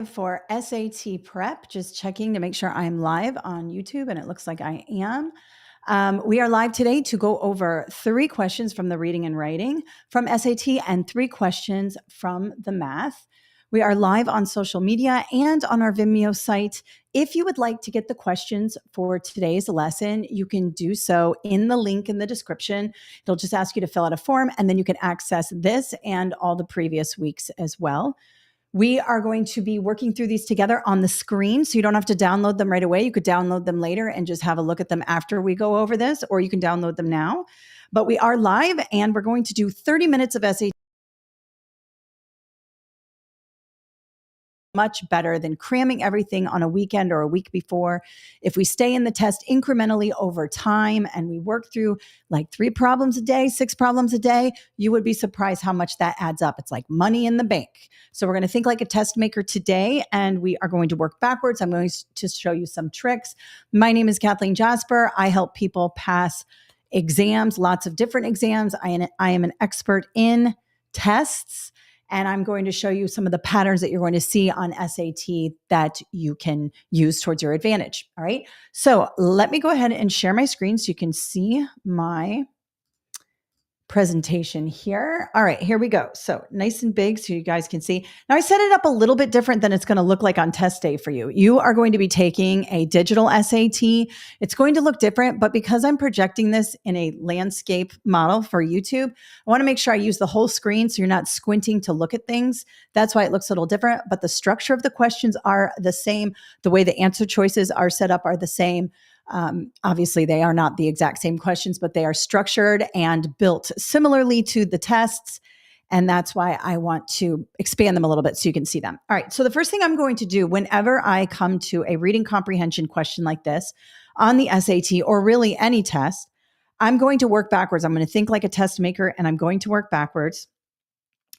For SAT prep, just checking to make sure I'm live on YouTube, and it looks like I am. We are live today to go over 3 questions from the reading and writing from SAT and 3 questions from the math. We are live on social media and on our Vimeo site. If you would like to get the questions for today's lesson, you can do so in the link in the description. It'll just ask you to fill out a form, and then you can access this and all the previous weeks as well. We are going to be working through these together on the screen, so you don't have to download them right away. You could download them later and just have a look at them after we go over this, or you can download them now. But we are live, and we're going to do 30 minutes of SAT. Much better than cramming everything on a weekend or a week before. If we stay in the test incrementally over time and we work through like 3 problems a day, 6 problems a day, you would be surprised how much that adds up. It's like money in the bank. So we're going to think like a test maker today, and we are going to work backwards. I'm going to show you some tricks. My name is Kathleen Jasper. I help people pass exams, lots of different exams. I am an expert in tests. And I'm going to show you some of the patterns that you're going to see on SAT that you can use towards your advantage. All right. So let me go ahead and share my screen so you can see my presentation here. All right, here we go. So nice and big so you guys can see. Now I set it up a little bit different than it's going to look like on test day for you. You are going to be taking a digital SAT. It's going to look different, but because I'm projecting this in a landscape model for YouTube, I want to make sure I use the whole screen so you're not squinting to look at things. That's why it looks a little different, but the structure of the questions are the same. The way the answer choices are set up are the same. Obviously, they are not the exact same questions, but they are structured and built similarly to the tests. And that's why I want to expand them a little bit so you can see them. All right. So the first thing I'm going to do whenever I come to a reading comprehension question like this on the SAT or really any test, I'm going to work backwards. I'm going to think like a test maker, and I'm going to work backwards.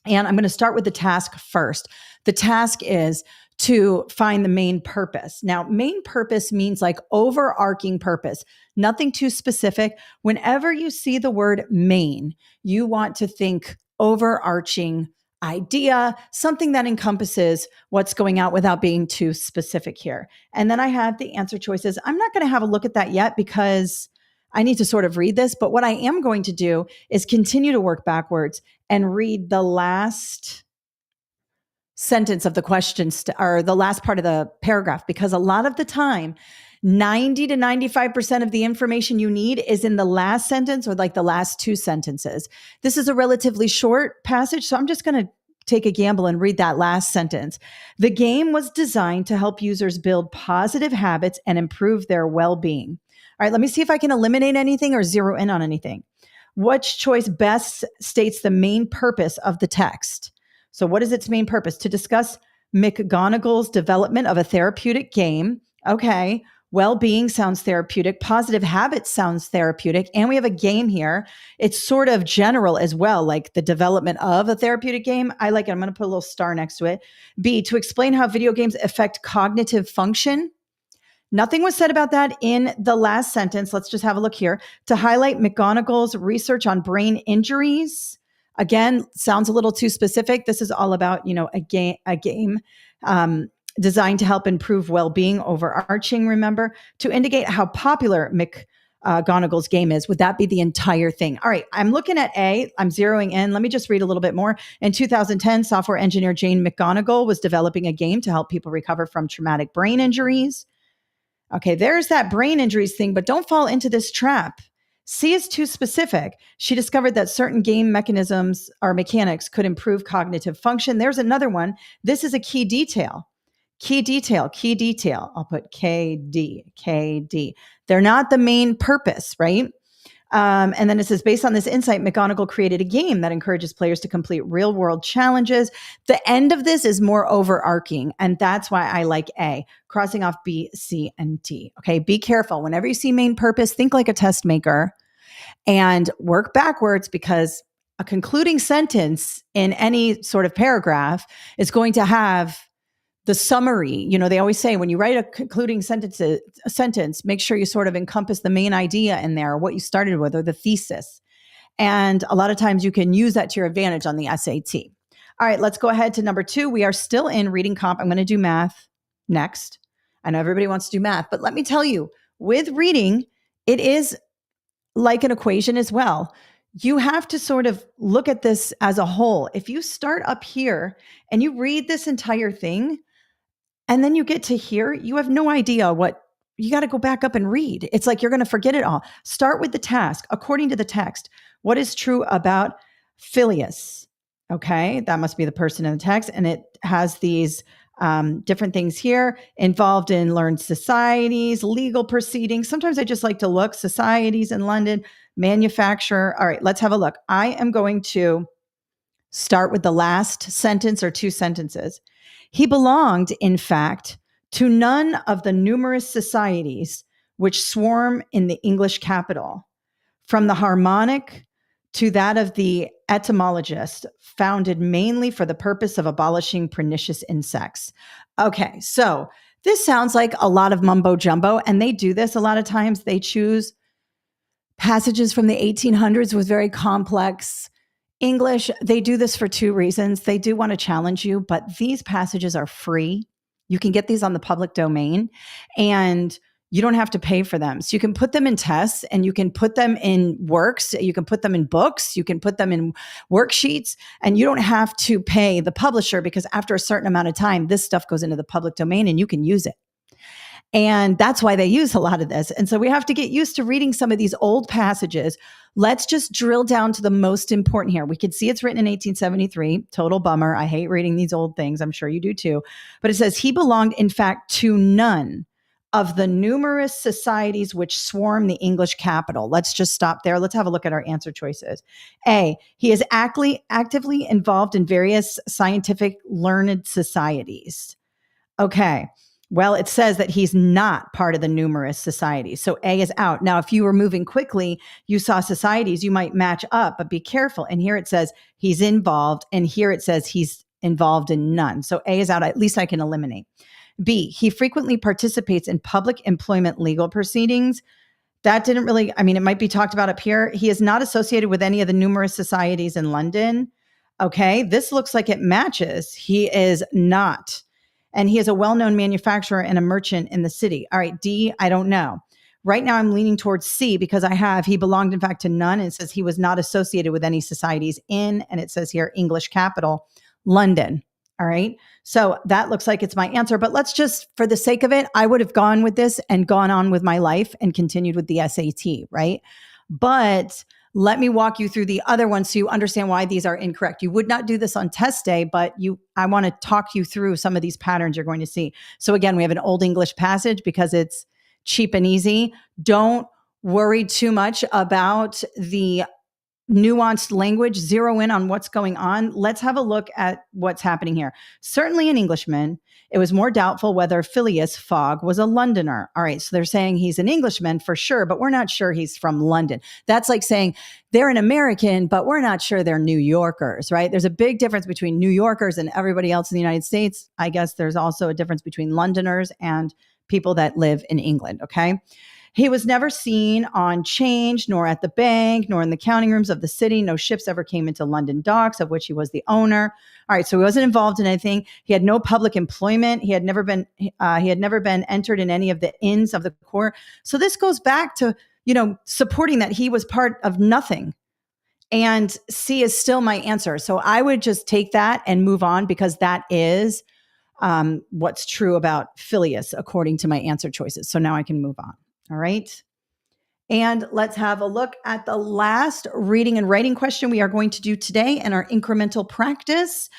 And I'm going to start with the task first. The task is to find the main purpose. Now, main purpose means like overarching purpose, nothing too specific. Whenever you see the word main, you want to think overarching idea, something that encompasses what's going out without being too specific here. And then I have the answer choices. I'm not going to have a look at that yet because I need to sort of read this, but what I am going to do is continue to work backwards and read the last sentence of the question or the last part of the paragraph, because a lot of the time, 90 to 95% of the information you need is in the last sentence or like the last 2 sentences. This is a relatively short passage, so I'm just going to take a gamble and read that last sentence. The game was designed to help users build positive habits and improve their well-being. All right, let me see if I can eliminate anything or zero in on anything. Which choice best states the main purpose of the text? So what is its main purpose? To discuss McGonagall's development of a therapeutic game. Okay. Well-being sounds therapeutic. Positive habits sounds therapeutic. And we have a game here. It's sort of general as well, like the development of a therapeutic game. I like it. I'm going to put a little star next to it. B, to explain how video games affect cognitive function. Nothing was said about that in the last sentence. Let's just have a look here. To highlight McGonagall's research on brain injuries. Again, sounds a little too specific. This is all about, a game designed to help improve well-being, overarching, remember, to indicate how popular McGonagall's game is. Would that be the entire thing? All right, I'm looking at A. I'm zeroing in. Let me just read a little bit more. In 2010, software engineer Jane McGonigal was developing a game to help people recover from traumatic brain injuries. Okay, there's that brain injuries thing, but don't fall into this trap. C is too specific. She discovered that certain game mechanisms or mechanics could improve cognitive function. There's another one. This is a key detail. Key detail, key detail. I'll put KD, KD. They're not the main purpose, right? And then it says, based on this insight, McGonagall created a game that encourages players to complete real world challenges. The end of this is more overarching. And that's why I like A, crossing off B, C, and D. Okay. Be careful. Whenever you see main purpose, think like a test maker and work backwards, because a concluding sentence in any sort of paragraph is going to have the summary. They always say when you write a concluding sentence, make sure you sort of encompass the main idea in there, what you started with, or the thesis. And a lot of times you can use that to your advantage on the SAT. All right, let's go ahead to number 2. We are still in reading comp. I'm going to do math next. I know everybody wants to do math, but let me tell you, with reading, it is like an equation as well. You have to sort of look at this as a whole. If you start up here and you read this entire thing, and then you get to here, you have no idea what you got to go back up and read. It's like you're going to forget it all. Start with the task. According to the text, what is true about Phileas? Okay, that must be the person in the text. And it has these different things here involved in learned societies, legal proceedings. Sometimes I just like to look societies in London, manufacturer. All right, let's have a look. I am going to start with the last sentence or 2 sentences. He belonged, in fact, to none of the numerous societies which swarm in the English capital, from the harmonic to that of the etymologist, founded mainly for the purpose of abolishing pernicious insects. Okay, so this sounds like a lot of mumbo jumbo, and they do this a lot of times. They choose passages from the 1800s with very complex English. They do this for 2 reasons. They do want to challenge you, but these passages are free. You can get these on the public domain, and you don't have to pay for them. So you can put them in tests, and you can put them in works. You can put them in books. You can put them in worksheets, and you don't have to pay the publisher, because after a certain amount of time, this stuff goes into the public domain and you can use it. And that's why they use a lot of this. And so we have to get used to reading some of these old passages. Let's just drill down to the most important here. We can see it's written in 1873. Total bummer. I hate reading these old things. I'm sure you do too. But it says, he belonged, in fact, to none of the numerous societies which swarm the English capital. Let's just stop there. Let's have a look at our answer choices. A, he is actively involved in various scientific learned societies. Okay. Well, it says that he's not part of the numerous societies. So A is out. Now, if you were moving quickly, you saw societies, you might match up, but be careful. And here it says he's involved, and here it says he's involved in none. So A is out. At least I can eliminate. B, he frequently participates in public employment legal proceedings. That didn't really, I mean, it might be talked about up here. He is not associated with any of the numerous societies in London. Okay, this looks like it matches. He is not. And he is a well-known manufacturer and a merchant in the city. All right, D, I don't know. Right now I'm leaning towards C, because he belonged, in fact, to none. And it says he was not associated with any societies in, and it says here, English capital, London. All right. So that looks like it's my answer, but let's just, for the sake of it, I would have gone with this and gone on with my life and continued with the SAT, right? But let me walk you through the other ones so you understand why these are incorrect. You would not do this on test day, but I want to talk you through some of these patterns you're going to see. So again, we have an Old English passage because it's cheap and easy. Don't worry too much about the nuanced language. Zero in on what's going on. Let's have a look at what's happening here. Certainly an Englishman, it was more doubtful whether Phileas Fogg was a Londoner. All right, so they're saying he's an Englishman for sure, but we're not sure he's from London. That's like saying they're an American, but we're not sure they're New Yorkers, right? There's a big difference between New Yorkers and everybody else in the United States. I guess there's also a difference between Londoners and people that live in England, okay? He was never seen on 'Change, nor at the bank, nor in the counting rooms of the city. No ships ever came into London docks, of which he was the owner. All right, so he wasn't involved in anything. He had no public employment. He had never been entered in any of the inns of the court. So this goes back to, supporting that he was part of nothing. And C is still my answer. So I would just take that and move on, because that is what's true about Phileas according to my answer choices. So now I can move on. All right. And let's have a look at the last reading and writing question we are going to do today in our incremental practice.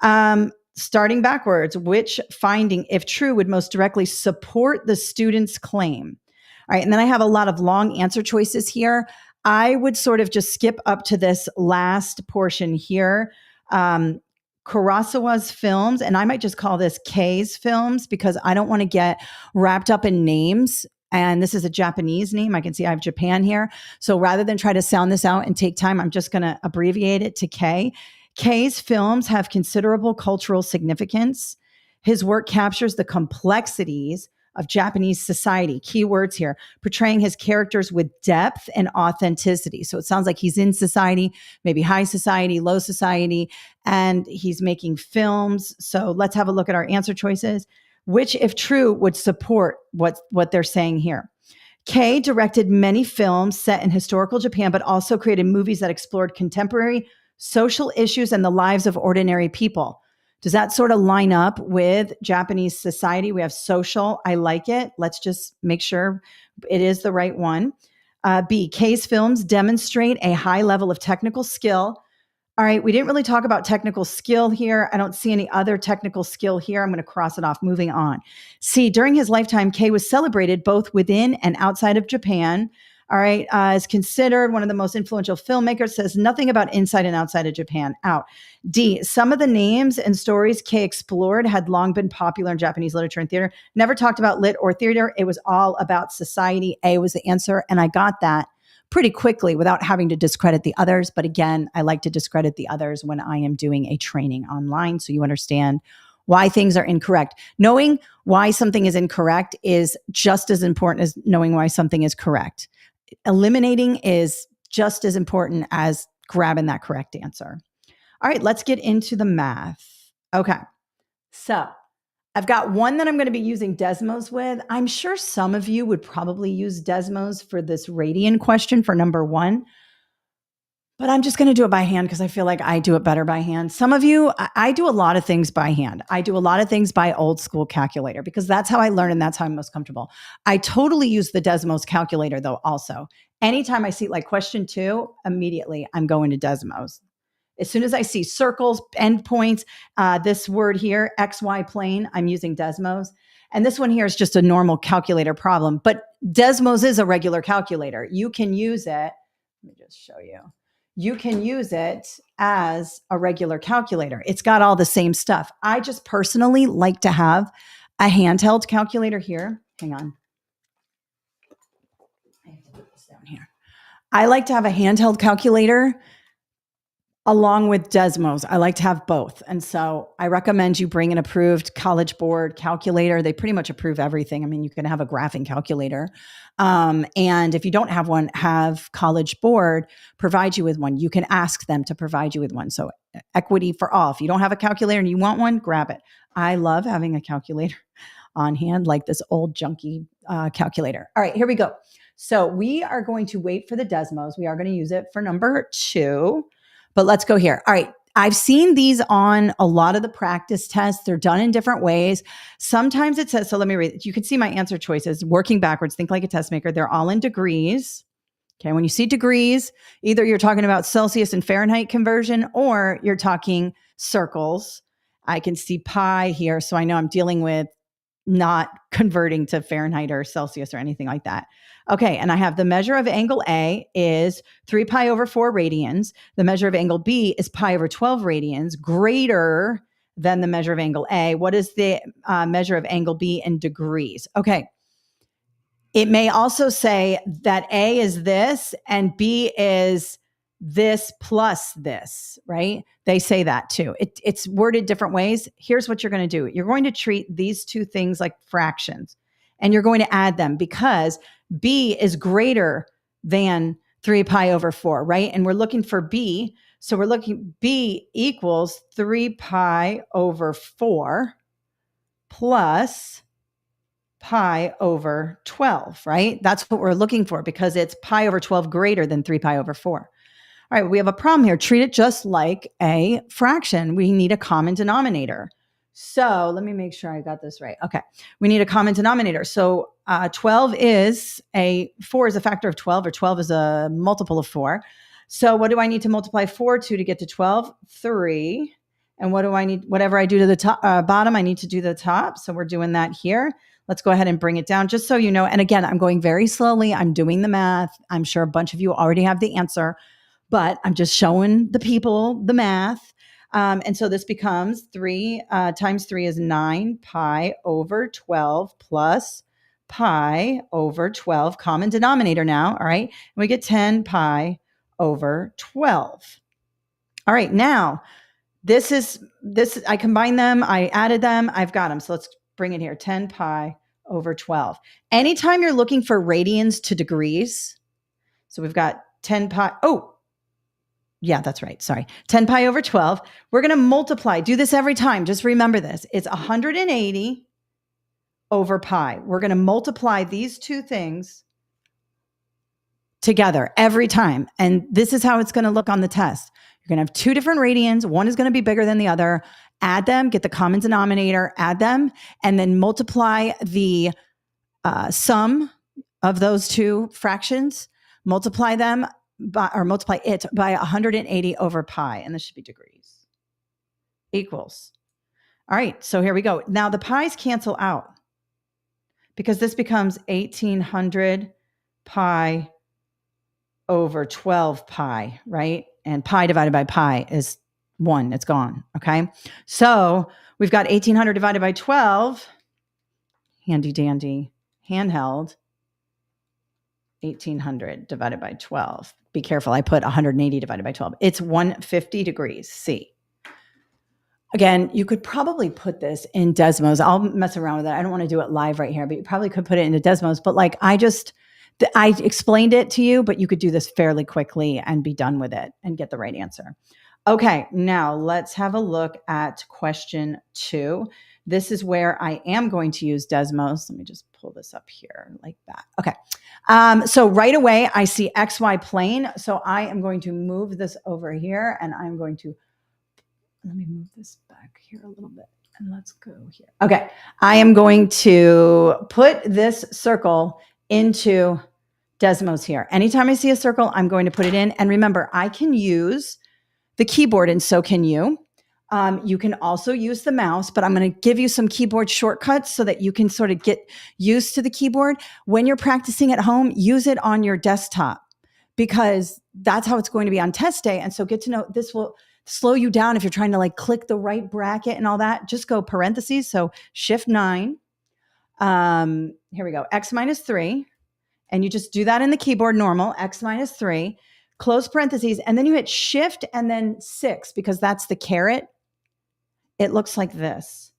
Starting backwards, which finding, if true, would most directly support the student's claim? All right. And then I have a lot of long answer choices here. I would sort of just skip up to this last portion here. Kurosawa's films, and I might just call this K's films, because I don't want to get wrapped up in names. And this is a Japanese name. I can see I have Japan here. So rather than try to sound this out and take time, I'm just going to abbreviate it to K. K's films have considerable cultural significance. His work captures the complexities of Japanese society. Keywords here, portraying his characters with depth and authenticity. So it sounds like he's in society, maybe high society, low society, and he's making films. So let's have a look at our answer choices. Which, if true, would support what they're saying here? Kay directed many films set in historical Japan, but also created movies that explored contemporary social issues and the lives of ordinary people. Does that sort of line up with Japanese society? We have social. I like it. Let's just make sure it is the right one. B, Kay's films demonstrate a high level of technical skill. All right, we didn't really talk about technical skill here. I don't see any other technical skill here. I'm going to cross it off. Moving on. C, during his lifetime, Kay was celebrated both within and outside of Japan. All right, is considered one of the most influential filmmakers, says nothing about inside and outside of Japan. Out. D, some of the names and stories Kay explored had long been popular in Japanese literature and theater. Never talked about lit or theater. It was all about society. A was the answer, and I got that pretty quickly without having to discredit the others. But again, I like to discredit the others when I am doing a training online so you understand why things are incorrect. Knowing why something is incorrect is just as important as knowing why something is correct. Eliminating is just as important as grabbing that correct answer. All right, let's get into the math. Okay, so I've got one that I'm going to be using Desmos with. I'm sure some of you would probably use Desmos for this radian question for number 1, but I'm just going to do it by hand because I feel like I do it better by hand. Some of you, I do a lot of things by hand. I do a lot of things by old school calculator because that's how I learn and that's how I'm most comfortable. I totally use the Desmos calculator though also. Anytime I see like question 2, immediately I'm going to Desmos. As soon as I see circles, endpoints, this word here, XY plane, I'm using Desmos. And this one here is just a normal calculator problem, but Desmos is a regular calculator. You can use it. Let me just show you. You can use it as a regular calculator. It's got all the same stuff. I just personally like to have a handheld calculator here. Hang on. I have to put this down here. I like to have a handheld calculator along with Desmos. I like to have both. And so I recommend you bring an approved College Board calculator. They pretty much approve everything. I mean, you can have a graphing calculator. And if you don't have one, have College Board provide you with one. You can ask them to provide you with one. So equity for all. If you don't have a calculator and you want one, grab it. I love having a calculator on hand, like this old junky calculator. All right, here we go. So we are going to wait for the Desmos. We are going to use it for number 2. But let's go here. All right. I've seen these on a lot of the practice tests. They're done in different ways. Sometimes it says, so let me read. You can see my answer choices working backwards. Think like a test maker. They're all in degrees. Okay. When you see degrees, either you're talking about Celsius and Fahrenheit conversion or you're talking circles. I can see pi here. So I know I'm dealing with not converting to Fahrenheit or Celsius or anything like that. Okay, and I have the measure of angle A is 3 pi over 4 radians. The measure of angle B is pi over 12 radians, greater than the measure of angle A. What is the measure of angle B in degrees? Okay, it may also say that A is this and B is this plus this, right? They say that too. It's worded different ways. Here's what you're going to do. You're going to treat these two things like fractions and you're going to add them because B is greater than 3 pi over 4, right? And we're looking for B. So we're looking B equals 3 pi over 4 plus pi over 12, right? That's what we're looking for because it's pi over 12 greater than 3 pi over 4. All right, we have a problem here. Treat it just like a fraction. We need a common denominator. So let me make sure I got this right. Okay, we need a common denominator. So 4 is a factor of 12, or 12 is a multiple of 4. So what do I need to multiply 4 to get to 12? 3. And what do I need? Whatever I do to the top, bottom, I need to do the top. So we're doing that here. Let's go ahead and bring it down just so you know. And again, I'm going very slowly. I'm doing the math. I'm sure a bunch of you already have the answer, but I'm just showing the people the math. And so this becomes 3 times 3 is 9 pi over 12 plus pi over 12, common denominator now. All right. And we get 10 pi over 12. All right. Now, this, I combined them. I added them. I've got them. So let's bring it here. 10 pi over 12. Anytime you're looking for radians to degrees, so we've got 10 pi. Oh, yeah, that's right. Sorry. 10 pi over 12. We're going to multiply. Do this every time. Just remember this. It's 180 over pi. We're going to multiply these two things together every time. And this is how it's going to look on the test. You're going to have two different radians. One is going to be bigger than the other. Add them, get the common denominator, add them, and then multiply the sum of those two fractions, multiply them by, or multiply it by 180 over pi. And this should be degrees equals. All right. So here we go. Now the pi's cancel out because this becomes 1800 pi over 12 pi, right? And pi divided by pi is 1. It's gone. Okay. So we've got 1800 divided by 12. Handy dandy handheld. 1800 divided by 12. Be careful. I put 180 divided by 12. It's 150 degrees C. Again, you could probably put this in Desmos. I'll mess around with it. I don't want to do it live right here, but you probably could put it into Desmos. But like I explained it to you, but you could do this fairly quickly and be done with it and get the right answer. Okay, now let's have a look at question 2. This is where I am going to use Desmos. Let me just pull this up here like that. Okay. So right away, I see XY plane. So I am going to move this over here and I'm going to, let me move this back here a little bit and let's go here. Okay. I am going to put this circle into Desmos here. Anytime I see a circle, I'm going to put it in. And remember, I can use the keyboard and so can you. You can also use the mouse, but I'm going to give you some keyboard shortcuts so that you can sort of get used to the keyboard. When you're practicing at home, use it on your desktop because that's how it's going to be on test day. And so get to know, this will slow you down if you're trying to like click the right bracket and all that. Just go parentheses. So shift 9. Here we go. X minus 3. And you just do that in the keyboard normal, X minus 3, close parentheses, and then you hit shift and then 6 because that's the caret. It looks like this,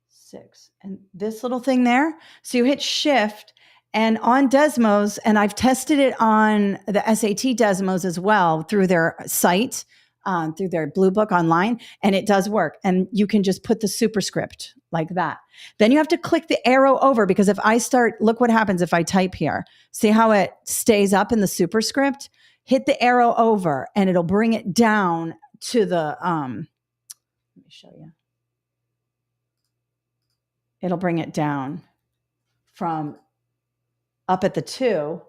6. And this little thing there. So you hit shift and on Desmos, and I've tested it on the SAT Desmos as well through their site, through their Blue Book online, and it does work. And you can just put the superscript like that. Then you have to click the arrow over because if I start, look what happens if I type here. See how it stays up in the superscript? Hit the arrow over and it'll bring it down to the, let me show you. It'll bring it down from up at the 2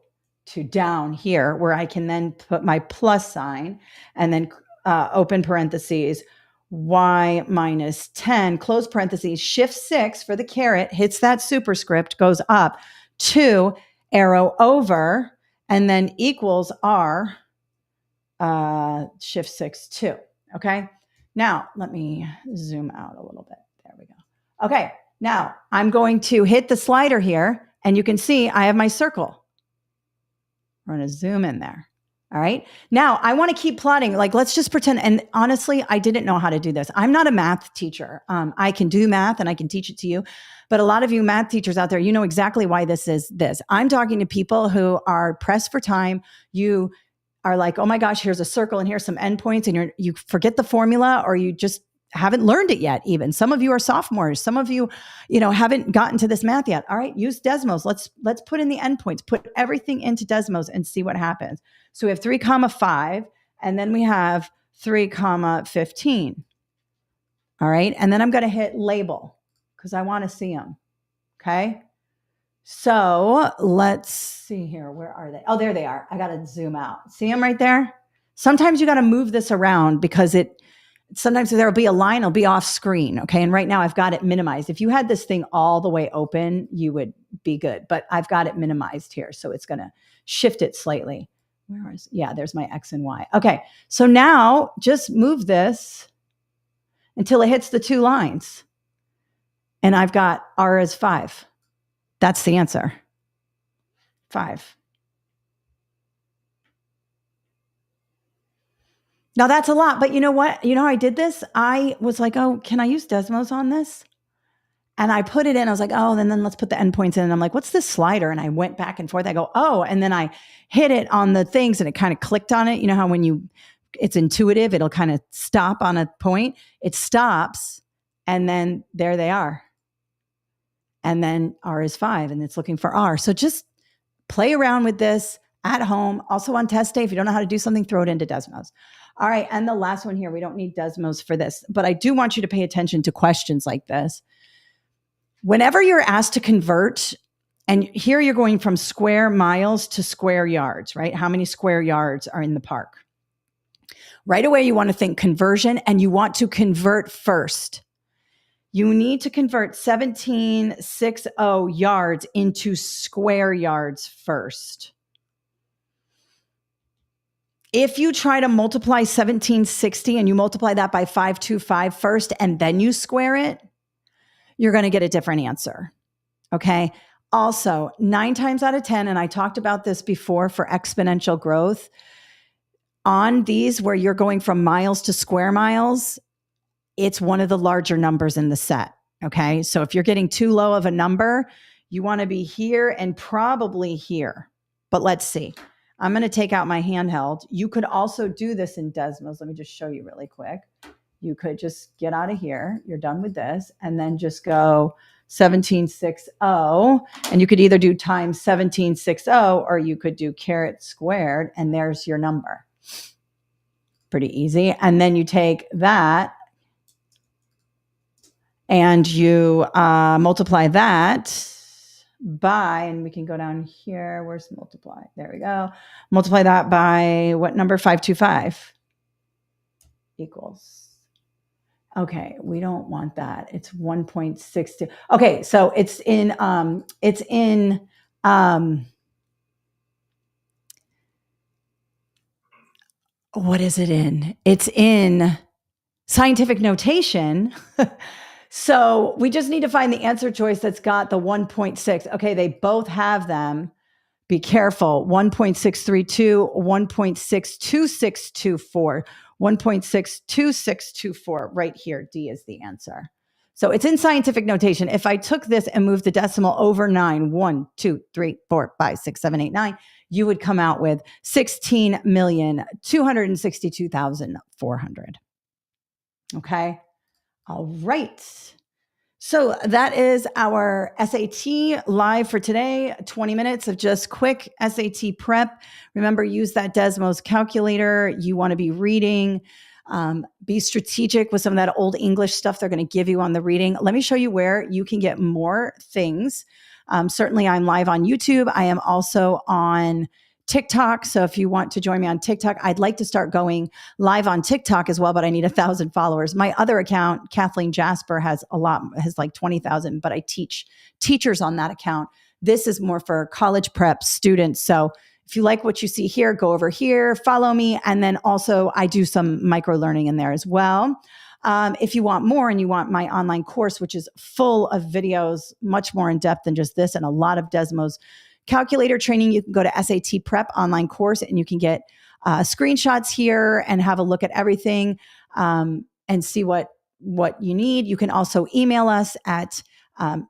to down here where I can then put my plus sign and then open parentheses, y minus 10, close parentheses, shift 6 for the caret, hits that superscript, goes up, 2, arrow over, and then equals r, shift 6, 2. Okay. Now, let me zoom out a little bit. There we go. Okay. Now, I'm going to hit the slider here, and you can see I have my circle. We're going to zoom in there. All right. Now I want to keep plotting. Like, let's just pretend. And honestly, I didn't know how to do this. I'm not a math teacher. I can do math and I can teach it to you. But a lot of you math teachers out there, you know exactly why this is this. I'm talking to people who are pressed for time. You are like, oh my gosh, here's a circle and here's some endpoints, and you forget the formula, or you just haven't learned it yet. Even some of you are sophomores. Some of you, haven't gotten to this math yet. All right, use Desmos. Let's put in the endpoints. Put everything into Desmos and see what happens. So we have 3, 5, and then we have 3, 15. All right, and then I'm going to hit label because I want to see them. Okay. So let's see here. Where are they? Oh, there they are. I got to zoom out. See them right there? Sometimes you got to move this around because sometimes there'll be a line, it'll be off screen. Okay. And right now I've got it minimized. If you had this thing all the way open, you would be good, but I've got it minimized here. So it's going to shift it slightly. There's my X and Y. Okay. So now just move this until it hits the 2 lines. And I've got R as 5. That's the answer. 5. Now that's a lot, but you know what? You know how I did this? I was like, oh, can I use Desmos on this? And I put it in. I was like, oh, then let's put the endpoints in. And I'm like, what's this slider? And I went back and forth. I go, oh, and then I hit it on the things and it kind of clicked on it. You know how when it's intuitive, it'll kind of stop on a point. It stops and then there they are. And then R is 5 and it's looking for R. So just play around with this at home. Also on test day, if you don't know how to do something, throw it into Desmos. All right. And the last one here, we don't need Desmos for this, but I do want you to pay attention to questions like this. Whenever you're asked to convert, and here you're going from square miles to square yards, right? How many square yards are in the park? Right away, you want to think conversion and you want to convert first. You need to convert 1760 yards into square yards first. If you try to multiply 1760 and you multiply that by 525 first and then you square it, you're going to get a different answer. Okay. Also, 9 times out of 10, and I talked about this before for exponential growth, on these where you're going from miles to square miles, it's one of the larger numbers in the set. Okay. So if you're getting too low of a number, you want to be here and probably here. But let's see. I'm going to take out my handheld. You could also do this in Desmos. Let me just show you really quick. You could just get out of here. You're done with this. And then just go 1760. And you could either do times 1760 or you could do caret squared. And there's your number. Pretty easy. And then you take that and you multiply that by, and we can go down here. Where's multiply? There we go. Multiply that by what number? 525 equals. Okay, we don't want that. It's 1.62. Okay, so it's in what is it in? It's in scientific notation. So we just need to find the answer choice that's got the 1.6. Okay, they both have them. Be careful. 1.632, 1.62624, 1.62624. Right here, D is the answer. So it's in scientific notation. If I took this and moved the decimal over 9, 1, 2, 3, 4, 5, 6, 7, 8, 9, you would come out with 16,262,400. Okay. All right. So that is our SAT live for today. 20 minutes of just quick SAT prep. Remember, use that Desmos calculator. You want to be reading. Be strategic with some of that old English stuff they're going to give you on the reading. Let me show you where you can get more things. Certainly, I'm live on YouTube. I am also on TikTok. So if you want to join me on TikTok, I'd like to start going live on TikTok as well, but I need 1,000 followers. My other account, Kathleen Jasper, has like 20,000, but I teach teachers on that account. This is more for college prep students. So if you like what you see here, go over here, follow me. And then also I do some micro learning in there as well. If you want more and you want my online course, which is full of videos, much more in depth than just this and a lot of Desmos calculator training, you can go to SAT Prep online course and you can get screenshots here and have a look at everything and see what you need. You can also email us at, I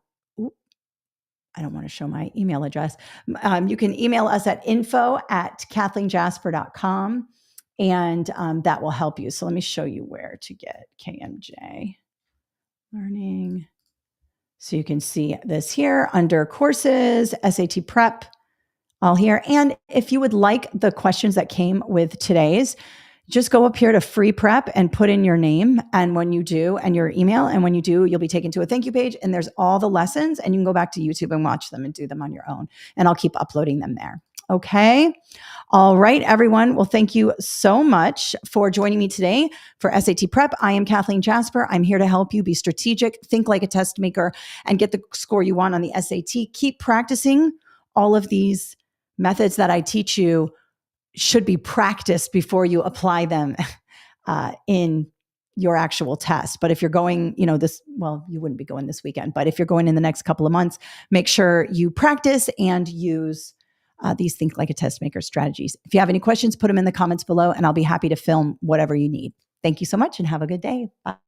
don't want to show my email address. You can email us at info@kathleenjasper.com and that will help you. So let me show you where to get KMJ Learning. So you can see this here under courses, SAT prep, all here. And if you would like the questions that came with today's, just go up here to free prep and put in your name. And when you do, and your email, and when you do, you'll be taken to a thank you page and there's all the lessons and you can go back to YouTube and watch them and do them on your own. And I'll keep uploading them there. Okay. All right, everyone. Well, thank you so much for joining me today for SAT Prep. I am Kathleen Jasper. I'm here to help you be strategic, think like a test maker, and get the score you want on the SAT. Keep practicing. All of these methods that I teach you should be practiced before you apply them in your actual test. But if you're going, you wouldn't be going this weekend, but if you're going in the next couple of months, make sure you practice and use these think like a test maker strategies. If you have any questions, put them in the comments below and I'll be happy to film whatever you need. Thank you so much and have a good day. Bye.